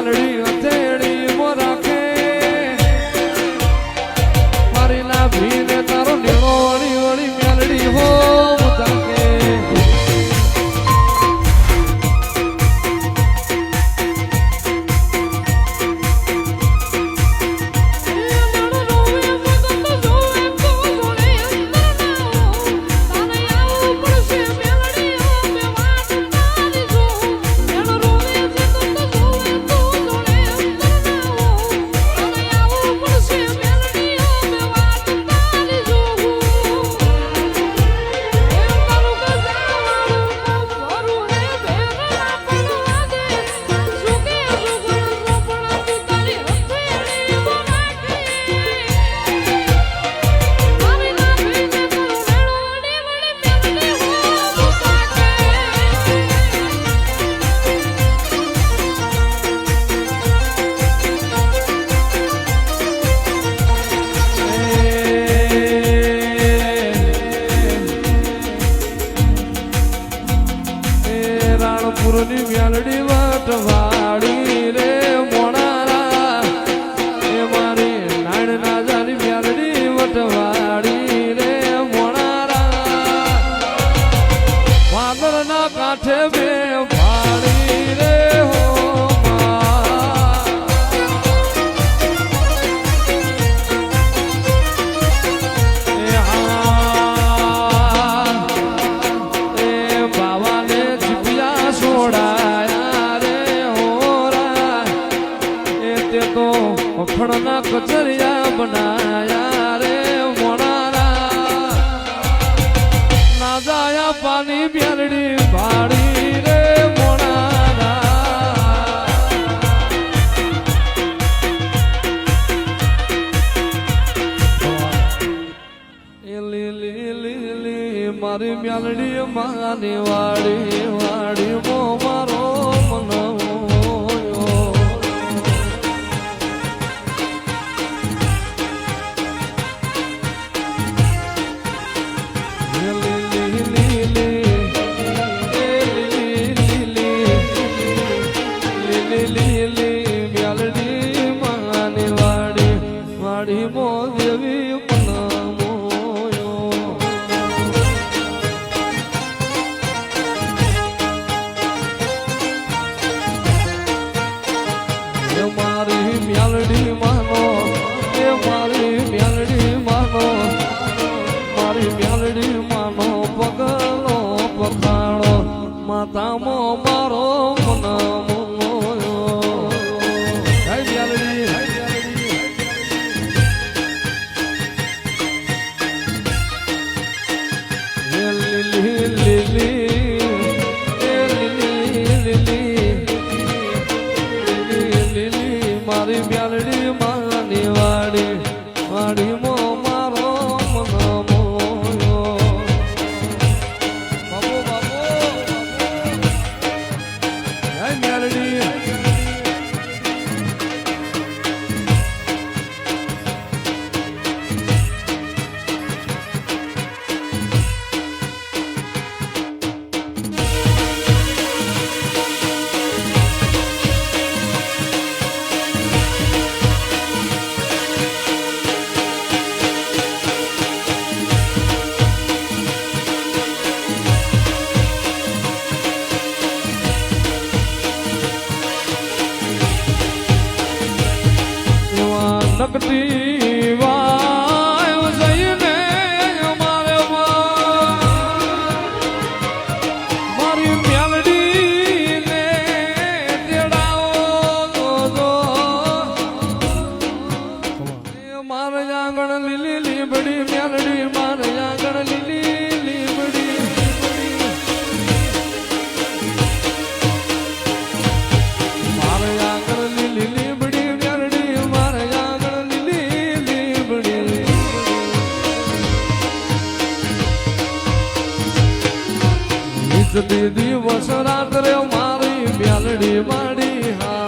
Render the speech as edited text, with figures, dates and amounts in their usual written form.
મ્યાલડી હથેળી મો રાખે મારી ના ભીને તારો નીણો વળી વળી મ્યાલડી હો તાકે રાણપુરની મ્યાલડી વટવાડી રે મોણારા એ મારી નાણ નાજાની મ્યાલડી વટવાડી રે મોણારા વાગરના કાંઠે બે ભાડી રે હો ખણના કચરિયા બનાયા રે મોણારા ના જાયા પાણી મ્યાલડી ભાડી રે મોણારા એ લીલી લીલી મારી મ્યાલડી માની વાડી વાડી મો મારો મનો માતામો મારો મનામો મારી મ્યાલડી માની વાડી વાડી મો મારો મનામો નકટી વાય જઈને મારે મારી મ્યાલડી ને તેડાવો મારે આંગણ લીલી લીબડી મ્યાલડી મારે આંગણ લીલી લીબડી મારે આંગણ લીલી લીબડી દિવસ રાત્રે મારી મ્યાલડી માડી હા